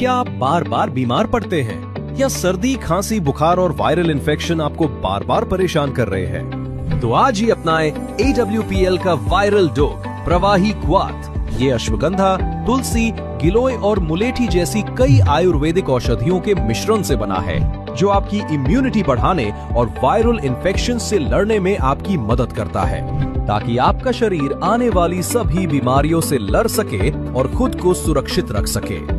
क्या आप बार बार बीमार पड़ते हैं या सर्दी, खांसी, बुखार और वायरल इन्फेक्शन आपको बार बार परेशान कर रहे हैं? तो आज ही अपनाएं AWPL का वायरल डोग प्रवाही क्वाथ। ये अश्वगंधा, तुलसी, गिलोय और मुलेठी जैसी कई आयुर्वेदिक औषधियों के मिश्रण से बना है, जो आपकी इम्यूनिटी बढ़ाने और वायरल इन्फेक्शन से लड़ने में आपकी मदद करता है, ताकि आपका शरीर आने वाली सभी बीमारियों से लड़ सके और खुद को सुरक्षित रख सके।